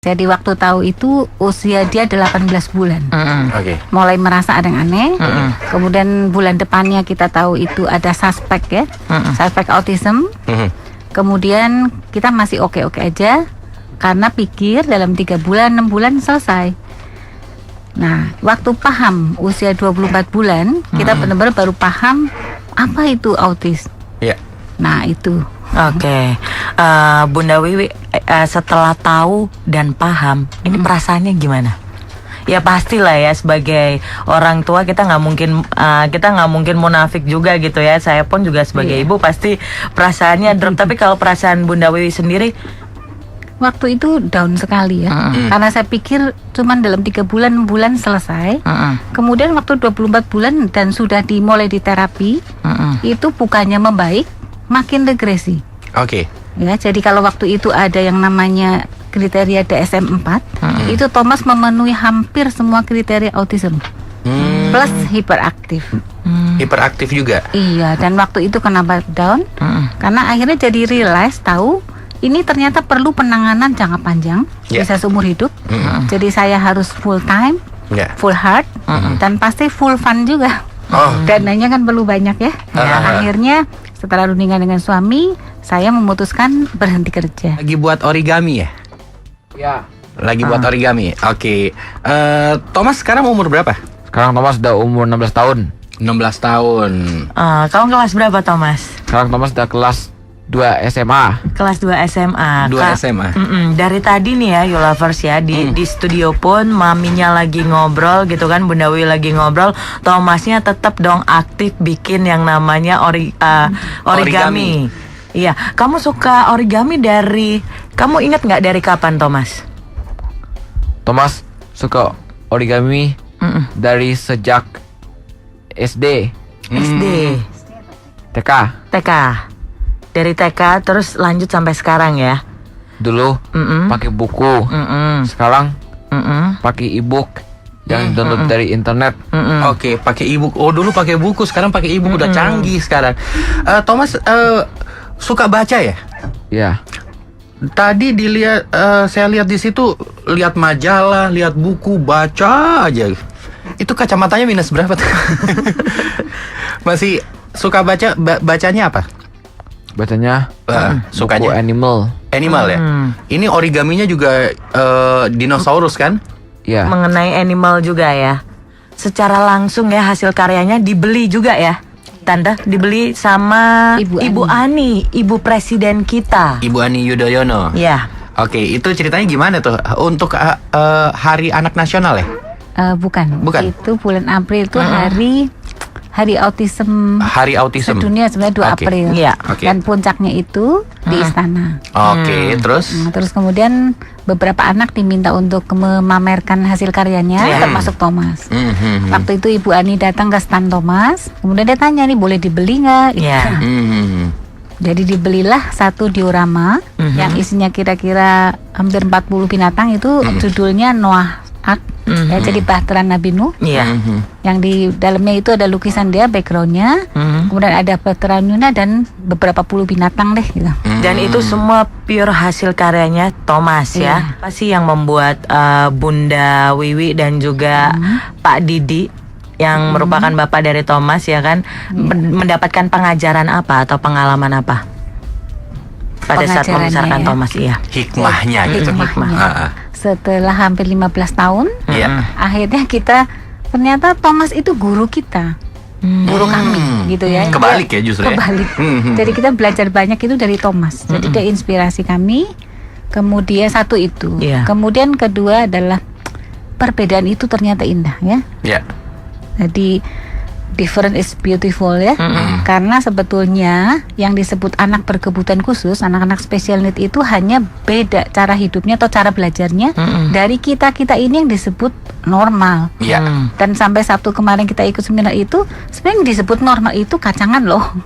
Jadi waktu tahu itu usia dia 18 bulan. Oke. Mulai merasa ada yang aneh. Kemudian bulan depannya kita tahu itu ada suspek ya. Suspek autism. Kemudian kita masih oke-oke aja karena pikir dalam 3 bulan, 6 bulan selesai. Nah, waktu paham usia 24 bulan, kita benar-benar baru paham apa itu autis. Iya. Nah, itu. Oke, Bunda Wiwi, setelah tahu dan paham, ini perasaannya gimana? Ya pastilah ya, sebagai orang tua kita nggak mungkin munafik juga gitu ya. Saya pun juga sebagai ibu pasti perasaannya drop. Tapi kalau perasaan Bunda Wiwi sendiri, waktu itu down sekali ya. Karena saya pikir cuman dalam 3 bulan, 6 bulan selesai. Kemudian waktu 24 bulan dan sudah dimulai di terapi, itu bukannya membaik, makin regresi. Oke. Ya, jadi kalau waktu itu ada yang namanya kriteria DSM-4, itu Thomas memenuhi hampir semua kriteria autism. Plus hiperaktif. Hiperaktif juga. Iya, dan waktu itu kenapa down? Karena akhirnya jadi realize tahu ini ternyata perlu penanganan jangka panjang, bisa seumur hidup. Jadi saya harus full time, full heart, dan pasti full fun juga. Dananya kan perlu banyak ya. Akhirnya setelah rundingan dengan suami, saya memutuskan berhenti kerja. Lagi buat origami ya? Ya. Lagi buat origami. Oke. Thomas sekarang umur berapa? Sekarang Thomas udah umur 16 tahun. 16 tahun. kamu kelas berapa Thomas? Sekarang Thomas udah kelas 2 SMA. Kelas 2 SMA. 2 SMA. Dari tadi nih ya, You Lovers ya, di studio pun maminya lagi ngobrol gitu kan, Bunda Wiwi lagi ngobrol, Thomasnya tetap dong aktif bikin yang namanya origami. Iya, kamu suka origami kamu ingat nggak dari kapan Thomas? Thomas suka origami dari sejak SD, SD, TK. TK. Dari TK terus lanjut sampai sekarang ya. Dulu pakai buku, sekarang pakai ebook yang download dari internet. Oke, pakai ebook. Oh, dulu pakai buku, sekarang pakai ebook. Udah canggih sekarang. Thomas suka baca ya? Ya. Tadi saya lihat di situ, lihat majalah, lihat buku, baca aja. Itu kacamatanya minus berapa tuh? Masih suka baca, bacanya apa? Bacanya sukanya buku animal ya. Ini origaminya juga dinosaurus kan? Ya. Mengenai animal juga ya. Secara langsung ya hasil karyanya dibeli juga ya. Tanda dibeli sama Ibu Ani, Ibu Presiden kita. Ibu Ani Yudhoyono. Ya. Oke, itu ceritanya gimana tuh untuk Hari Anak Nasional ya? Bukan. Bukan. Itu bulan April itu Hari Autism. Hari Autism Sedunia sebenarnya 2 April. Iya. Dan puncaknya itu di istana. Oke, terus? Terus kemudian beberapa anak diminta untuk memamerkan hasil karyanya, termasuk Thomas. Waktu itu Ibu Ani datang ke stand Thomas, kemudian dia tanya nih boleh dibeli nggak? Iya. Jadi dibelilah satu diorama yang isinya kira-kira hampir 40 binatang itu judulnya Noah Ark. Ya, jadi Bahtera Nabi Nuh. Iya. Yang di dalamnya itu ada lukisan dia, backgroundnya, kemudian ada Bahtera Yuna dan beberapa puluh binatang deh gitu. Dan itu semua pure hasil karyanya Thomas ya. Apa sih yang membuat Bunda Wiwi dan juga Pak Didi yang merupakan bapak dari Thomas ya kan, mendapatkan pengajaran apa atau pengalaman apa pada saat membesarkan Thomas? Iya. Hikmahnya gitu. Setelah hampir 15 tahun, akhirnya kita ternyata Thomas itu guru kita, guru kami gitu ya. Kebalik ya justru. Kebalik. Jadi kita belajar banyak itu dari Thomas. Jadi dia inspirasi kami. Kemudian satu itu. Kemudian kedua adalah perbedaan itu ternyata indah ya. Iya. Jadi different is beautiful ya. Karena sebetulnya yang disebut anak berkebutuhan khusus, anak-anak special need itu hanya beda cara hidupnya atau cara belajarnya dari kita ini yang disebut normal. Dan sampai Sabtu kemarin kita ikut seminar itu, sebenarnya yang disebut normal itu kacangan loh.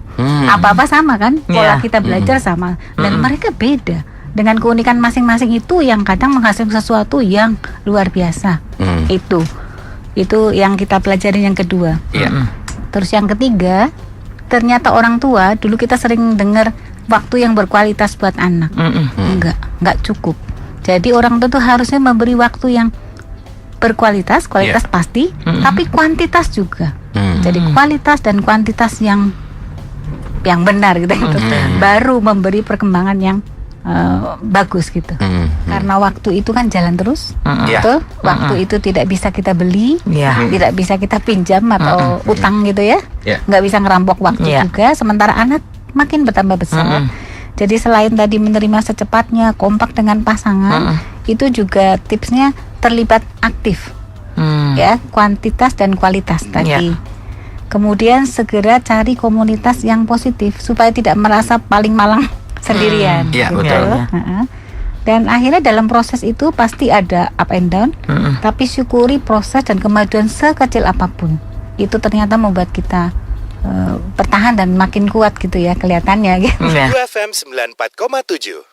Apa-apa sama kan? Pola kita belajar sama. Dan mereka beda. Dengan keunikan masing-masing itu yang kadang menghasilkan sesuatu yang luar biasa. Itu yang kita pelajari yang kedua. Terus yang ketiga, ternyata orang tua dulu kita sering dengar waktu yang berkualitas buat anak. Enggak cukup. Jadi orang tua tuh harusnya memberi waktu yang berkualitas, kualitas pasti, tapi kuantitas juga. Jadi kualitas dan kuantitas yang benar gitu. Baru memberi perkembangan yang bagus gitu. Karena waktu itu kan jalan terus, betul. Waktu itu tidak bisa kita beli, tidak bisa kita pinjam atau utang gitu ya. Nggak bisa ngerampok waktu juga. Sementara anak makin bertambah besar. Jadi selain tadi menerima secepatnya, kompak dengan pasangan, itu juga tipsnya terlibat aktif, ya, kuantitas dan kualitas tadi. Kemudian segera cari komunitas yang positif supaya tidak merasa paling malang sendirian. Gitu. Dan akhirnya dalam proses itu pasti ada up and down, tapi syukuri proses dan kemajuan sekecil apapun. Itu ternyata membuat kita bertahan dan makin kuat gitu ya kelihatannya gitu. UFM 94,7